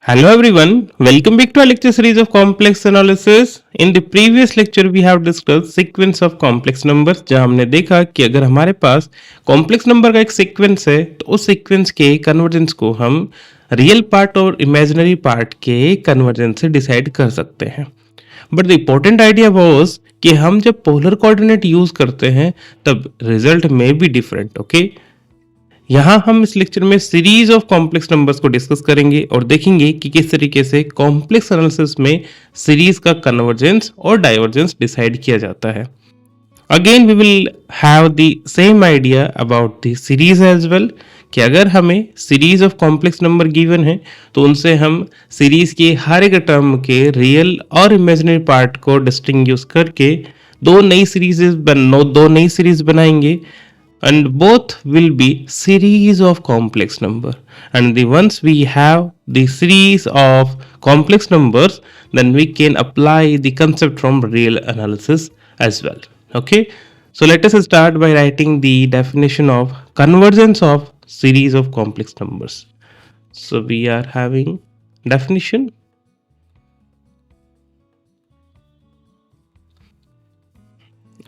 Hello everyone, welcome back to our lecture series of complex analysis. In the previous lecture we have discussed sequence of complex numbers जहां हमने देखा कि अगर हमारे पास complex number का एक sequence है तो उस sequence के convergence को हम real part और imaginary part के convergence से decide कर सकते हैं. But the important idea was कि हम जब पोलर कोऑर्डिनेट यूज करते हैं तब रिजल्ट में भी डिफरेंट ओके. यहाँ हम इस लेक्चर में सीरीज ऑफ कॉम्प्लेक्स नंबर्स को डिस्कस करेंगे और देखेंगे कि किस तरीके से कॉम्प्लेक्स एनालिसिस में सीरीज का कन्वर्जेंस और डाइवर्जेंस डिसाइड किया जाता है. Again we will have the same idea about the series as well कि अगर हमें series of complex number given है तो उनसे हम सीरीज के हर एक टर्म के रियल और इमेजिनरी पार्ट को डिस्टिंग्विश करके दो नई सीरीज बनाएंगे and both will be series of complex number, and once we have the series of complex numbers then we can apply the concept from real analysis as well. Okay, so let us start by writing the definition of convergence of series of complex numbers. So we are having definition,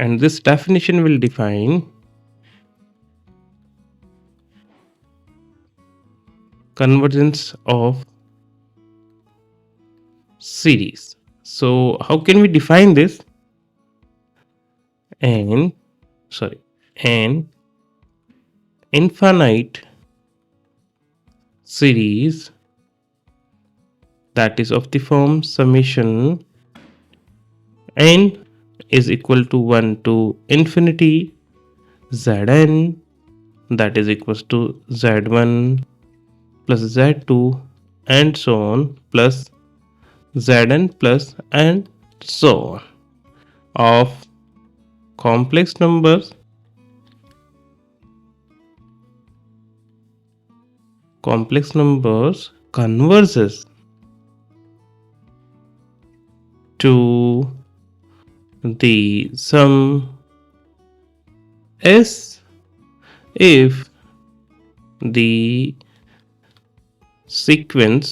and this definition will define convergence of series. So how can we define this? An infinite series that is of the form summation n is equal to 1 to infinity zn, that is equals to z1 plus z2 and so on plus zn plus and so on of complex numbers converges to the sum s if the sequence,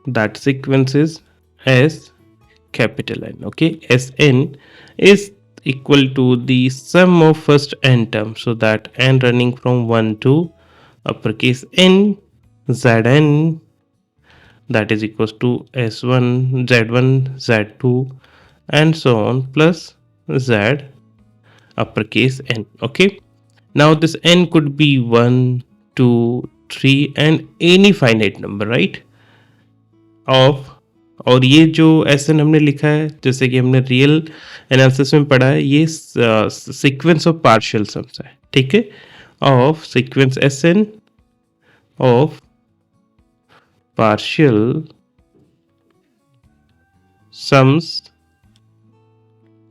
that sequence is S capital N, okay, Sn is equal to the sum of first n terms, so that n running from 1 to uppercase n zn, that is equals to s1 z1 z2 and so on plus z uppercase n. Okay, now this n could be 1 2 3 and any finite number, right, of, और ये जो N हमने लिखा है जैसे कि हमने real analysis में पढ़ा है ये सीक्वेंस ऑफ पार्शियल सम्स है, ठीक है, of sequence S N of partial sums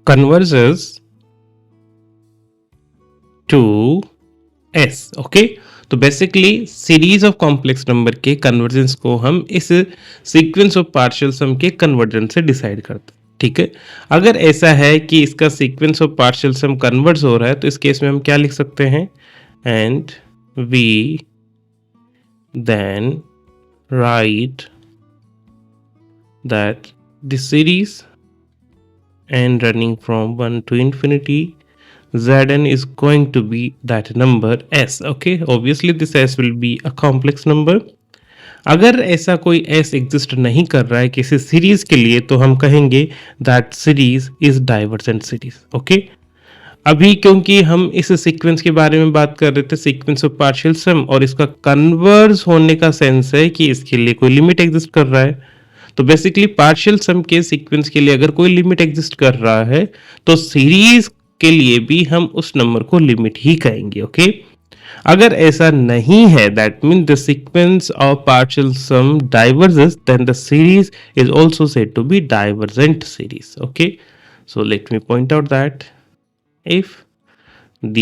converges to S. Okay, तो basically series of complex number के कन्वर्जेंस को हम इस सीक्वेंस ऑफ पार्शियल सम के कन्वर्जेंस से डिसाइड करते हैं, ठीक है. अगर ऐसा है कि इसका sequence of partial sum converge हो रहा है तो इस केस में हम क्या लिख सकते हैं, and we then write that the series and running from 1 to infinity Zn is going to be that number S. Okay, obviously this S will be a complex number. अगर ऐसा कोई S एग्जिस्ट नहीं कर रहा है किसी series के लिए तो हम कहेंगे that series is divergent series. Okay, अभी क्योंकि हम इस सीक्वेंस के बारे में बात कर रहे थे, सीक्वेंस ऑफ पार्शियल सम, और इसका कन्वर्ज होने का सेंस है कि इसके लिए कोई लिमिट एग्जिस्ट कर रहा है. तो बेसिकली पार्शियल सम के सीक्वेंस के लिए अगर कोई लिमिट एग्जिस्ट कर रहा है तो सीरीज के लिए भी हम उस नंबर को लिमिट ही कहेंगे. ओके, अगर ऐसा नहीं है that mean the sequence of partial sum diverges then the series is also said to be divergent series. Okay, so let me point out that if the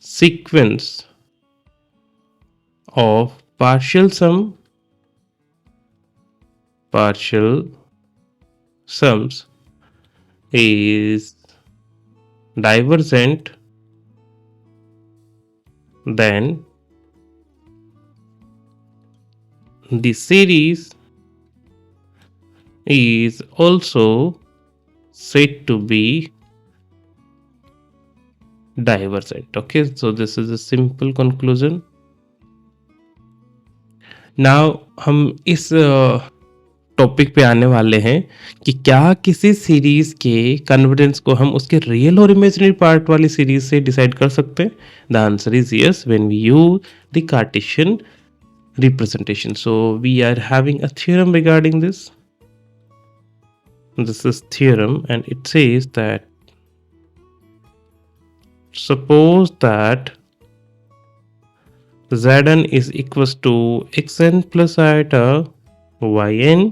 sequence of partial sums is divergent, then the series is also said to be divergent. Okay, so this is a simple conclusion. Now हम इस topic पे आने वाले हैं कि क्या किसी series के कन्वर्जेंस को हम उसके रियल और इमेजिनरी पार्ट वाली सीरीज से डिसाइड कर सकते हैं. The answer is yes when we use the Cartesian representation. So we are having a theorem regarding this. This is theorem and it says that suppose that Zn is equals to xn plus iota yn,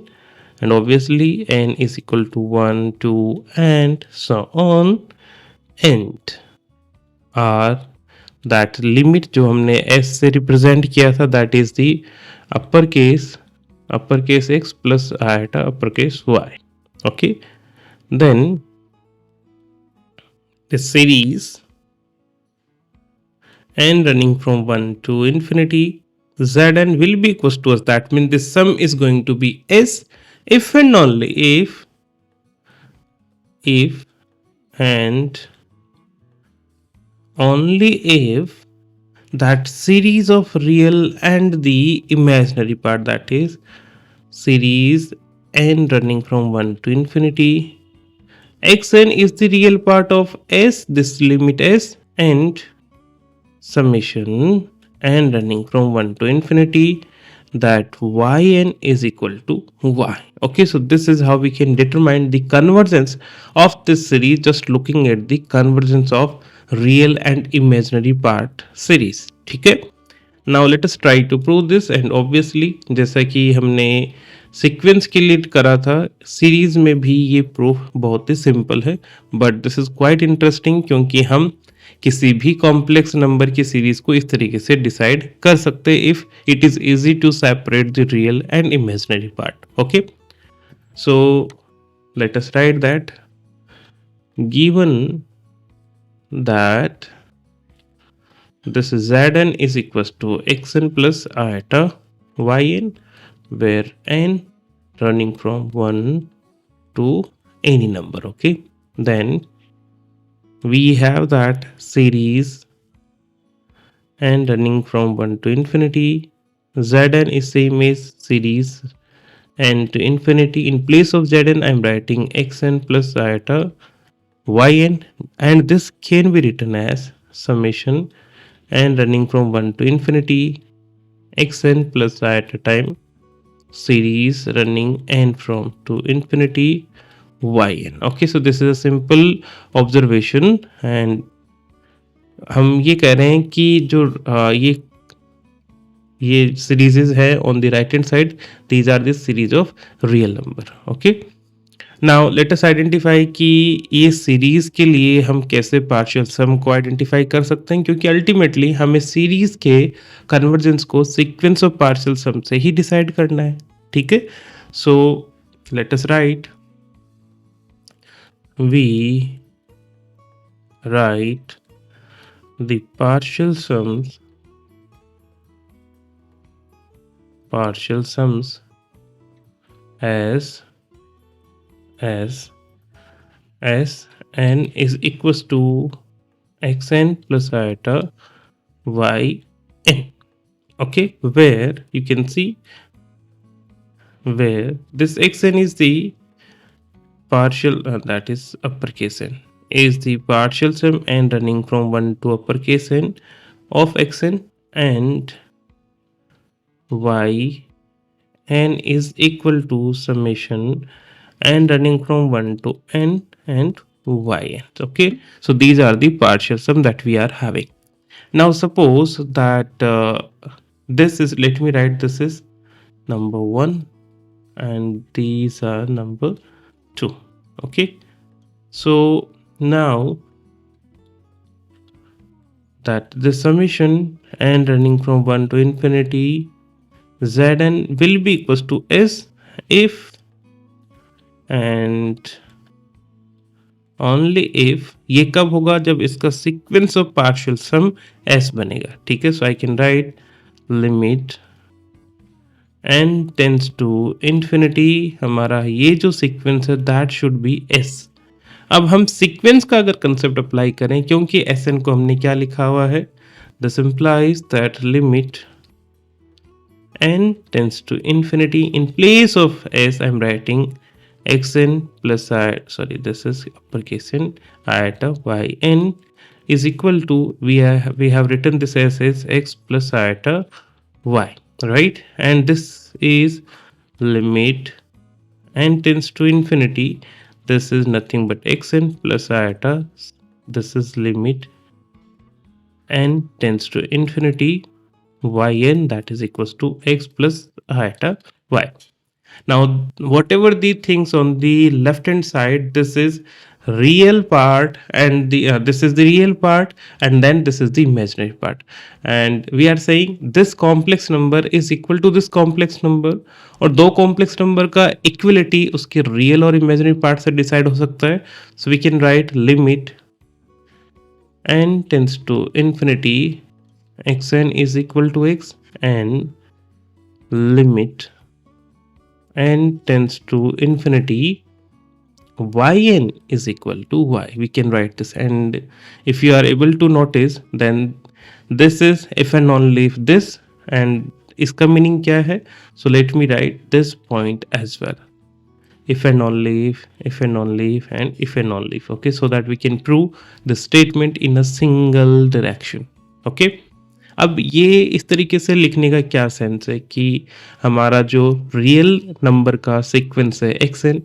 and obviously n is equal to 1, 2 and so on, and r that limit जो हमने s से represent किया था that is the uppercase x plus iota uppercase y. Okay, then the series n running from 1 to infinity Zn will be equals to us. That means the sum is going to be s if and only if and only if that series of real and the imaginary part, that is series n running from 1 to infinity, xn is the real part of s, this limit s, and summation n running from 1 to infinity, that yn is equal to y. Okay, so this is how we can determine the convergence of this series just looking at the convergence of real and imaginary part series. ठीक है, now let us try to prove this. And obviously जैसा कि हमने sequence के लिए करा था, series में भी ये प्रूफ बहुत ही सिंपल है, but this is quite interesting क्योंकि हम किसी भी कॉम्प्लेक्स नंबर की सीरीज को इस तरीके से डिसाइड कर सकते हैं if it is easy to separate the real and imaginary part. Okay, so let us write that given that this Zn is equals to xn plus iota yn, where n running from 1 to any number. Okay, then we have that series n running from 1 to infinity. Zn is same as series n to infinity. In place of Zn I am writing xn plus iota yn, and this can be written as summation n running from 1 to infinity xn plus iota time series running n from to infinity yn. Okay, so this is a simple observation and हम ये कह रहे हैं कि जो ये सीरीजेस है on the right hand side, these are the series of real number. Okay, now let us identify कि ये सीरीज के लिए हम कैसे पार्शियल सम को आइडेंटिफाई कर सकते हैं, क्योंकि अल्टीमेटली हमें सीरीज के कन्वर्जेंस को सीक्वेंस ऑफ पार्शियल सम से ही डिसाइड करना है. ठीक है, so let us write we write the partial sums as n is equals to xn plus iota yn. Okay, where you can see where this xn is the partial that is uppercase n is the partial sum n running from 1 to uppercase n of xn, and yn is equal to summation and running from 1 to n and yn. Okay, so these are the partial sum that we are having. Now suppose that this is, let me write, this is number 1 and these are number 2. Okay, so now that the summation n running from 1 to infinity Zn will be equals to s if and only if, ये कब होगा, जब इसका sequence of partial sum s बनेगा. ठीक है, so I can write limit n tends to infinity, हमारा ये जो सीक्वेंस है दैट शुड बी s। अब हम सीक्वेंस का अगर कंसेप्ट अप्लाई करें, क्योंकि Sn को हमने क्या लिखा हुआ है, this implies that limit n tends to infinity, in place of s I'm writing xn plus I, sorry, this is uppercase n iota yn is equal to, we have written this as x plus iota y, right? And this is limit n tends to infinity, this is nothing but xn plus iota, this is limit n tends to infinity yn, that is equals to x plus iota y. Now whatever the things on the left hand side, this is real part, and the this is the real part, and then this is the imaginary part, and we are saying this complex number is equal to this complex number, और दो complex number का equality उसके real और imaginary part से decide हो सकता है. So we can write limit n tends to infinity xn is equal to x, and limit n tends to infinity yn is equal to y. We can write this, and if you are able to notice, then this is if and only if this, and इसका meaning क्या है? So let me write this point as well. If and only if and only if, and if and only if. Okay, so that we can prove the statement in a single direction. Okay. अब ये इस तरीके से लिखने का क्या sense है कि हमारा जो रियल नंबर का सीक्वेंस है xn,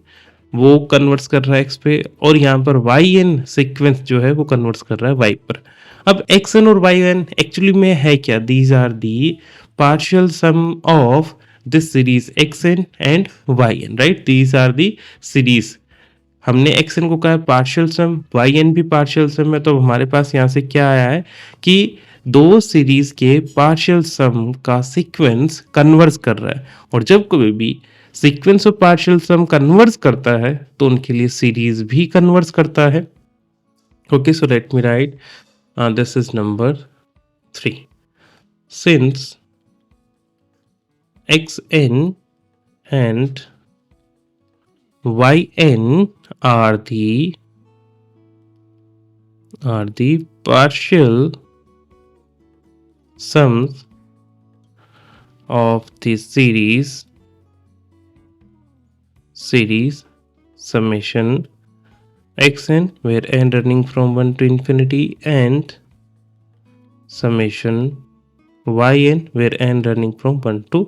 वो कन्वर्ट्स कर रहा है x पे, और यहाँ पर yn सीक्वेंस जो है वो कन्वर्ट्स कर रहा है y पर. अब xn और yn एक्चुअली में है क्या? These are the partial sum of this series xn and yn, right? These are the series. हमने xn को कहा है पार्शियल सम, yn भी पार्शियल सम है, तो हमारे पास यहाँ से क्या आया है कि दो सीरीज के पार्शियल सम का सीक्वेंस कन्वर्स कर रहा है, और जब कभी भी sequence of partial sum converse करता है तो उनके लिए सीरीज भी कन्वर्स करता है. Okay, so let me right this is number 3. Since xn and yn are the partial sums of the series summation xn, where n running from 1 to infinity, and summation yn, where n running from 1 to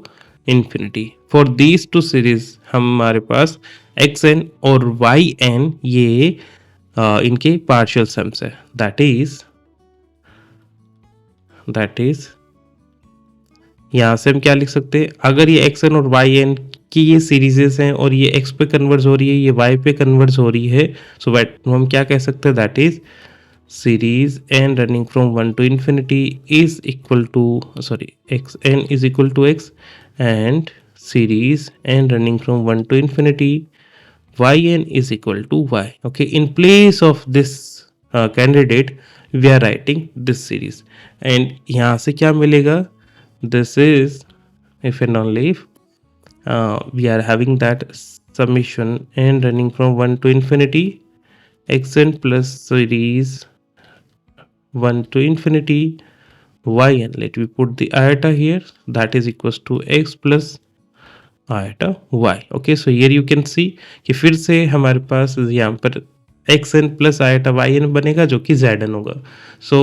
infinity. For these two series हमारे पास xn और yn ये इनके partial sums है. That is यहाँ से हम क्या लिख सकते हैं? अगर ये xn और yn की ये सीरीजेस हैं और ये x पे कन्वर्स हो रही है, ये y पे कन्वर्स हो रही है, सो हम क्या कह सकते हैं? That is series n running from 1 to infinity is equal to, sorry, xn is equal to x, and series n running from 1 to infinity yn is equal to y. Okay, in place of this candidate we are writing this series, and यहाँ से क्या मिलेगा? This is if and only if we are having that summation n running from 1 to infinity xn plus series 1 to infinity yn, let me put the iota here, that is equals to x plus iota y. Okay, so here you can see कि फिर से हमारे पास यहाँ पर xn plus iota yn बनेगा जो कि zn होगा. So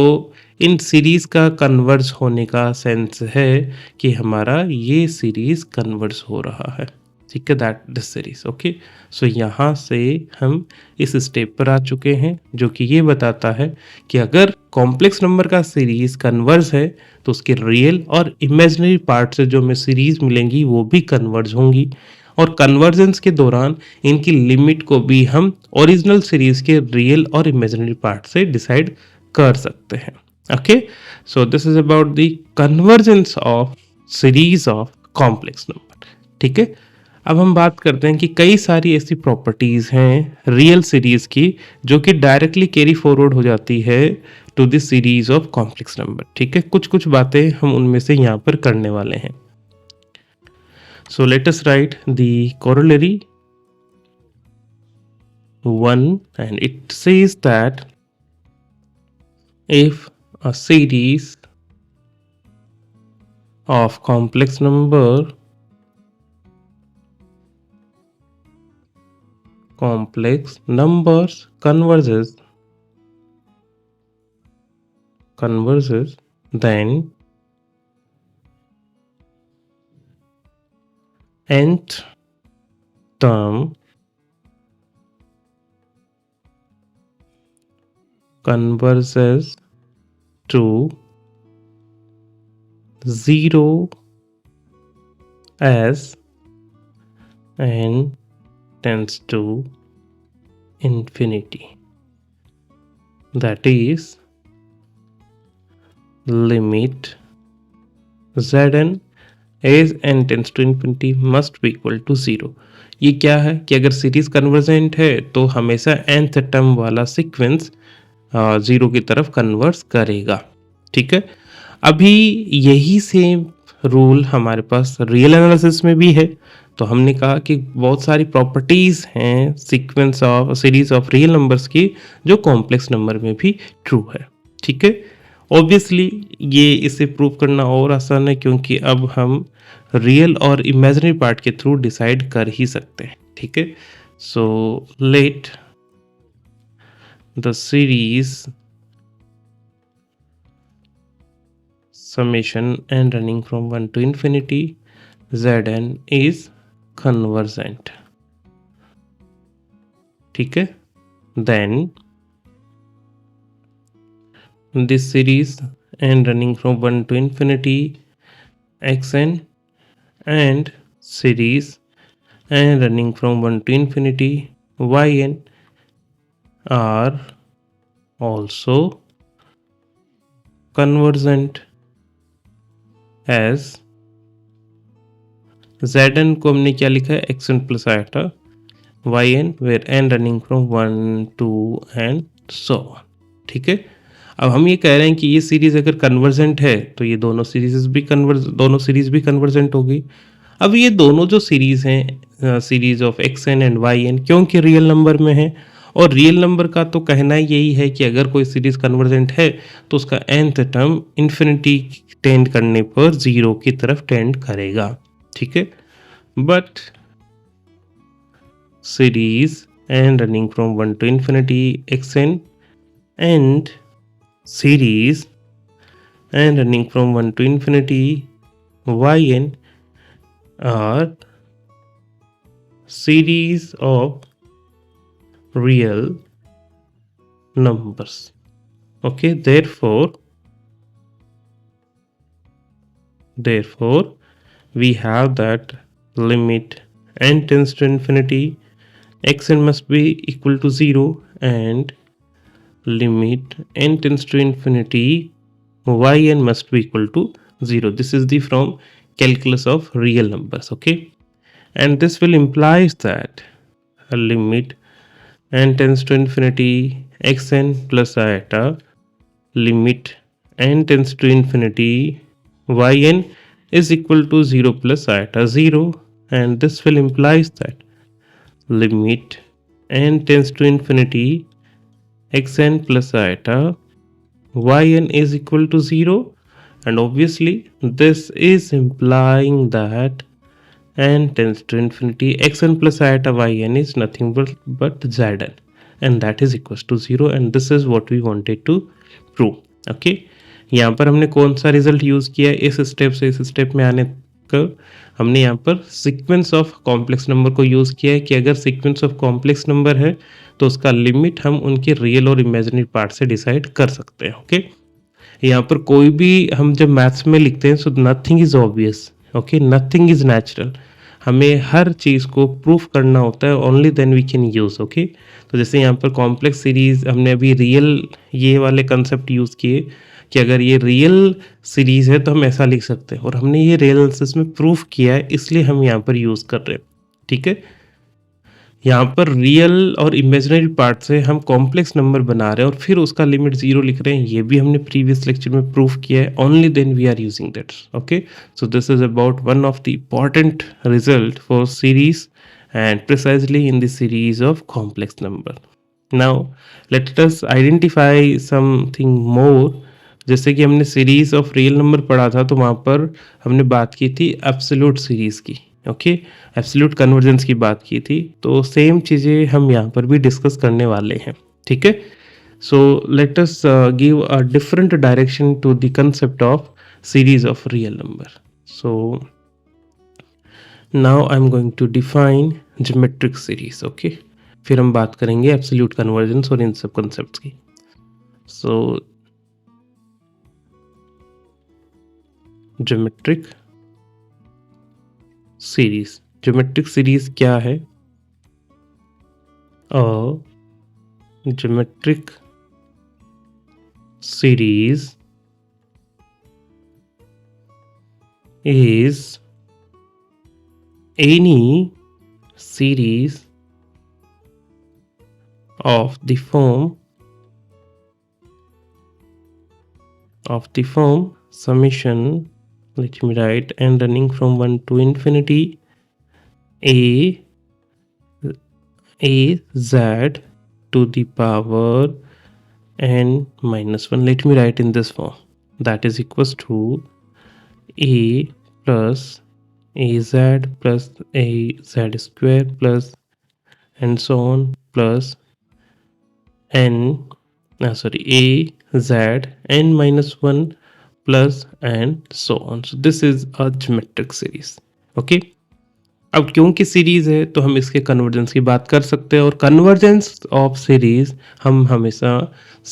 इन सीरीज का कन्वर्स होने का सेंस है कि हमारा ये सीरीज कन्वर्स हो रहा है. ठीक है, दैट दिस सीरीज. ओके, सो यहाँ से हम इस स्टेप पर आ चुके हैं जो कि ये बताता है कि अगर कॉम्प्लेक्स नंबर का सीरीज कन्वर्स है तो उसके रियल और इमेजिनरी पार्ट से जो हमें सीरीज मिलेंगी वो भी कन्वर्ज होंगी, और कन्वर्जेंस के दौरान इनकी लिमिट को भी हम ओरिजिनल सीरीज के रियल और इमेजिनरी पार्ट से डिसाइड कर सकते हैं. Okay, so this is about the convergence of series of complex number. ठीक है, अब हम बात करते हैं कि कई सारी ऐसी प्रॉपर्टीज हैं रियल सीरीज की जो कि डायरेक्टली कैरी फॉरवर्ड हो जाती है to the series of complex number. ठीक है, कुछ बातें हम उनमें से यहाँ पर करने वाले हैं. So let us write the corollary 1, and it says that if a series of complex numbers converges, then nth term converges to 0 as n tends to infinity. That is, limit zn as n tends to infinity must be equal to 0. ये क्या है कि अगर series convergent है तो हमेशा nth term वाला sequence 0 की तरफ कन्वर्स करेगा. ठीक है, अभी यही सेम रूल हमारे पास रियल एनालिसिस में भी है. तो हमने कहा कि बहुत सारी प्रॉपर्टीज हैं sequence of series of real numbers की जो कॉम्प्लेक्स नंबर में भी ट्रू है. ठीक है, ऑब्वियसली ये इसे प्रूव करना और आसान है क्योंकि अब हम रियल और इमेजिनरी पार्ट के थ्रू डिसाइड कर ही सकते हैं. ठीक है, so let the series summation n running from 1 to infinity zn is convergent. ठीक है, then this series n running from 1 to infinity xn and series n running from 1 to infinity yn are also convergent as zn को हमने क्या लिखा है xn plus iota yn where n running from 1 2 and so on. ठीक है, अब हम ये कह रहे हैं कि ये सीरीज अगर कन्वर्जेंट है तो ये दोनों सीरीज भी कन्वर्जेंट होगी. अब ये दोनों जो सीरीज हैं series of xn and yn क्योंकि रियल नंबर में है और रियल नंबर का तो कहना यही है कि अगर कोई सीरीज कन्वर्जेंट है तो उसका nth टर्म इन्फिनिटी टेंड करने पर 0 की तरफ टेंड करेगा. ठीक है, but series n running from 1 to infinity xn and series n running from 1 to infinity yn are series of real numbers. Okay, therefore we have that limit n tends to infinity xn must be equal to 0 and limit n tends to infinity yn must be equal to 0. This is the from calculus of real numbers. Okay, and this will implies that a limit n tends to infinity xn plus iota limit n tends to infinity yn is equal to 0 plus iota 0, and this will implies that limit n tends to infinity xn plus iota yn is equal to 0, and obviously this is implying that n tends to infinity xn plus iota yn is nothing but zn, and that is equals to 0, and this is what we wanted to prove. Okay, यहाँ पर हमने कौन सा result use किया है इस step से इस स्टेप में आने का, हमने यहाँ पर सीक्वेंस ऑफ कॉम्प्लेक्स नंबर को यूज किया है कि अगर सीक्वेंस ऑफ कॉम्प्लेक्स नंबर है तो उसका लिमिट हम उनके रियल और इमेजिनरी पार्ट से डिसाइड कर सकते हैं. ओके, यहाँ पर कोई भी हम जब मैथ्स में लिखते हैं so nothing is obvious. Okay, nothing is natural. हमें हर चीज़ को प्रूफ करना होता है, only then we can use. Okay, तो जैसे यहाँ पर कॉम्प्लेक्स सीरीज हमने अभी रियल ये वाले कंसेप्ट यूज़ किए कि अगर ये रियल सीरीज है तो हम ऐसा लिख सकते हैं, और हमने ये रियल एनालिसिस में प्रूफ किया है इसलिए हम यहाँ पर यूज़ कर रहे हैं. ठीक है, यहाँ पर रियल और इमेजिनरी पार्ट से हम कॉम्प्लेक्स नंबर बना रहे हैं और फिर उसका लिमिट 0 लिख रहे हैं, ये भी हमने प्रीवियस लेक्चर में प्रूफ किया है. Only then we are using that. Okay, so this is about one of the important result for series and precisely in the series of complex number. Now let us identify something more. जैसे कि हमने series of real number पढ़ा था तो वहाँ पर हमने बात की थी एब्सोल्यूट सीरीज की. ओके, एब्सोल्यूट कन्वर्जेंस की बात की थी. तो सेम चीज़ें हम यहाँ पर भी डिस्कस करने वाले हैं. ठीक है, so let us give a different direction to the concept of series of real number. So now I am going to define geometric series. Okay, फिर हम बात करेंगे एब्सोल्यूट कन्वर्जेंस और इन सब कंसेप्ट्स की. सो ज्योमेट्रिक सीरीज. ज्योमेट्रिक सीरीज क्या है? Geometric series is any series of the form summation, let me write, and running from 1 to infinity a z to the power n minus 1. Let me write in this form, that is equals to a plus az plus az square plus and so on plus n a z n minus 1 plus and so on. So this is a geometric series. Okay, अब क्योंकि series है तो हम इसके convergence की बात कर सकते हैं और कन्वर्जेंस ऑफ सीरीज हम हमेशा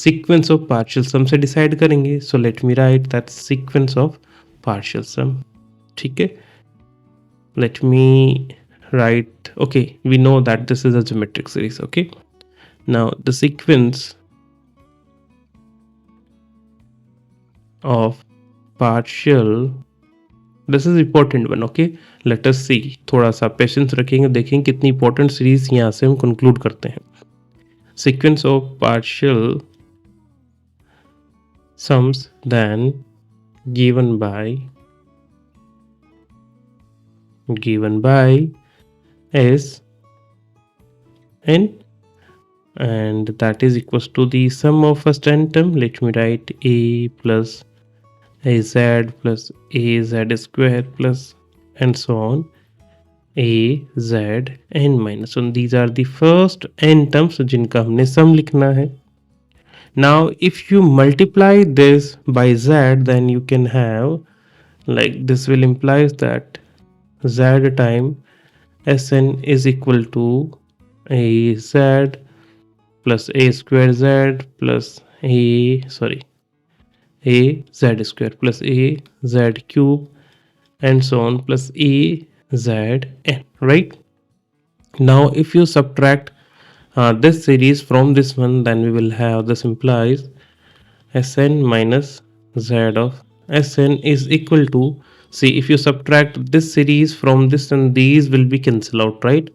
सीक्वेंस ऑफ पार्शियल सम से डिसाइड करेंगे. सो let me right that sequence of partial sum. ठीक है, let me write. Okay, we know that this is a geometric series. Okay, now the sequence of partial, this is important one. Okay, let us see. थोड़ा सा patience रखेंगे, देखेंगे कितनी important series यहाँ से हम कंक्लूड करते हैं. sequence of partial sums then given by s n, and that is equals to the sum of first n term. Let me write a plus az plus az square plus and so on a z n minus 1. These are the first n terms जिनका हमने sum लिखना है. Now if you multiply this by z, then you can have, like, this will implies that z time Sn is equal to a z plus a square z plus a z square plus a z cube and so on plus a z n, right? Now if you subtract this series from this one, then we will have, this implies Sn minus z of Sn is equal to, see, if you subtract this series from this, and these will be cancelled out, right?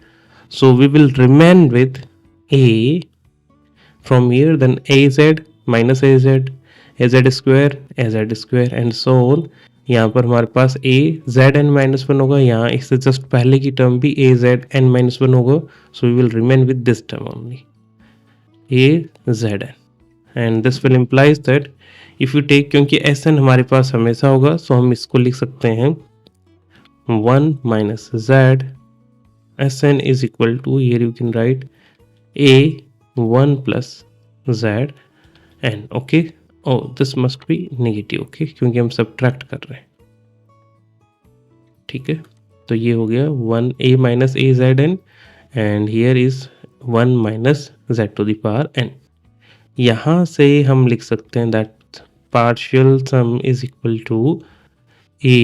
So we will remain with a from here, then az minus az square and so on. यहाँ पर हमारे पास a z n minus 1 होगा, यहाँ इससे just पहले की term भी a z n minus 1 होगा. So we will remain with this term only a z n, and this will implies that if you take, क्योंकि एस एन हमारे पास हमेशा होगा, सो हम इसको लिख सकते हैं 1 minus Z S N is equal to, here you can write a 1 plus z n. Okay, oh this must be negative. Okay, क्योंकि हम सब्ट्रैक्ट कर रहे हैं. ठीक है, तो ये हो गया 1 a minus a z n and here is 1 minus z to the power n. यहाँ से हम लिख सकते हैं that partial sum is equal to a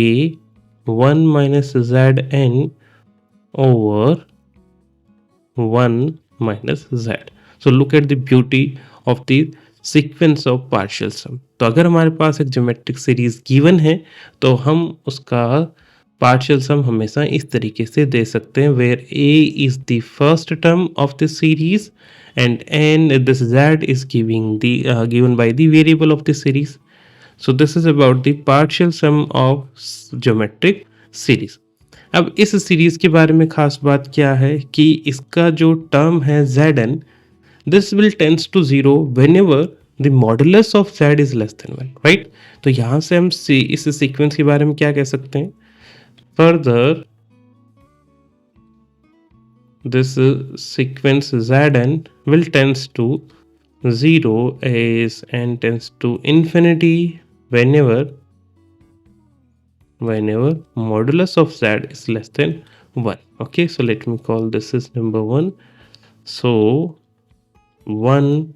1 minus z n over 1 minus z. So look at the beauty of the sequence of partial sum. तो अगर हमारे पास एक ज्योमेट्रिक सीरीज गिवन है तो हम उसका पार्शियल सम हमेशा इस तरीके से दे सकते हैं, where a is the first term of the series and n this z is given by the variable of the series. So this is about the partial sum of geometric series. अब इस series के बारे में खास बात क्या है कि इसका जो टर्म है zn, this will tends to zero whenever the modulus of z is less than 1, right? तो यहाँ से हम इस सीक्वेंस के बारे में क्या कह सकते हैं? Further, this sequence Zn will tends to 0 as n tends to infinity whenever modulus of z is less than 1. Okay, so let me call this is number 1. So 1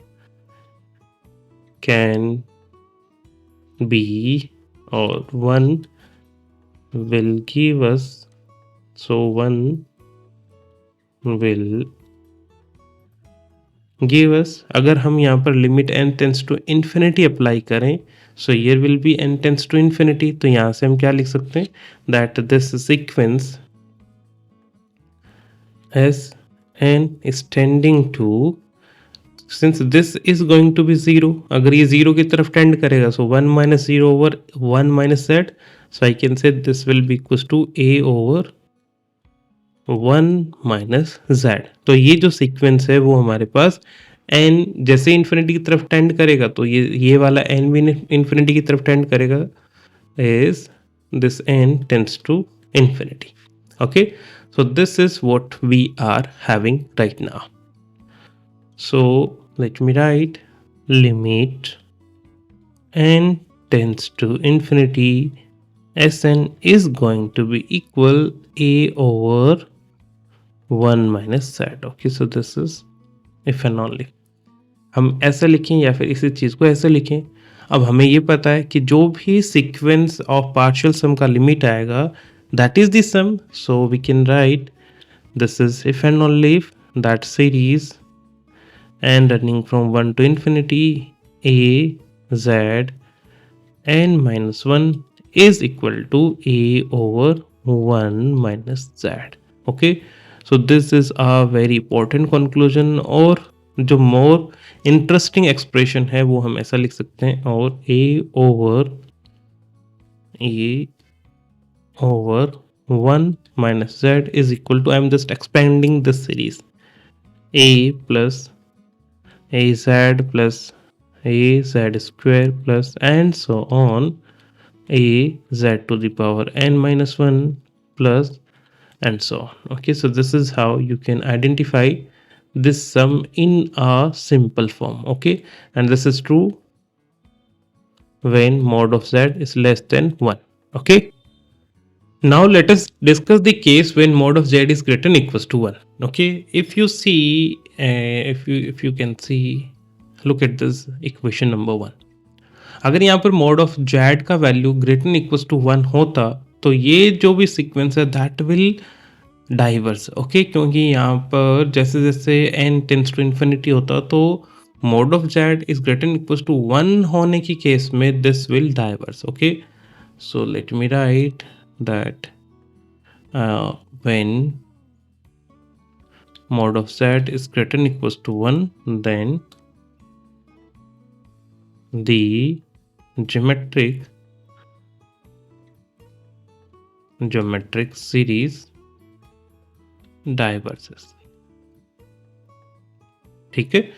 can be, or 1 will give us, so 1 will give us, अगर हम यहाँ पर limit n tends to infinity apply करें, so here will be n tends to infinity, तो यहाँ से हम क्या लिख सकते हैं that this sequence as n is tending to, since this is going to be 0, अगर ये 0 की तरफ टेंड करेगा, so 1 minus 0 over 1 minus z, so I can say this will be equals to a over 1 minus z. तो ये जो sequence है वो हमारे पास n जैसे इन्फिनिटी की तरफ टेंड करेगा, तो ये वाला n भी इन्फिनिटी की तरफ टेंड करेगा, is this n tends to infinity. Okay, so this is what we are having right now. So let me write limit n tends to infinity, Sn is going to be equal a over 1 minus z. Okay, so this is if and only. हम ऐसा लिखें या फिर इसी चीज़ को ऐसे लिखें. अब हमें ये पता है कि जो भी सीक्वेंस ऑफ पार्शियल सम का लिमिट आएगा that is the sum, so we can write this is if and only if that series and running from 1 to infinity a z n minus 1 is equal to a over 1 minus z. Okay, so this is a very important conclusion, और जो more interesting expression है वो हम ऐसा लिख सकते हैं, और a over 1 minus z is equal to, I am just expanding this series, a plus az plus az square plus and so on az to the power n minus 1 plus and so on. Okay, so this is how you can identify this sum in a simple form. Okay, and this is true when mod of z is less than 1. Okay, now let us discuss the case when mod of z is greater than equals to 1. Okay, if you see if you can see, look at this equation number 1. अगर यहाँ पर mod of z का value greater than equals to 1 होता तो ये जो भी sequence है दैट विल डाइवर्स. ओके, क्योंकि यहाँ पर जैसे जैसे n टेंस टू इन्फिनिटी होता तो mod of z is greater than equals to 1 होने की केस में this will diverge. Okay, so let me write that when mod of z is greater than equals to 1, then the geometric series diverges. ठीक है.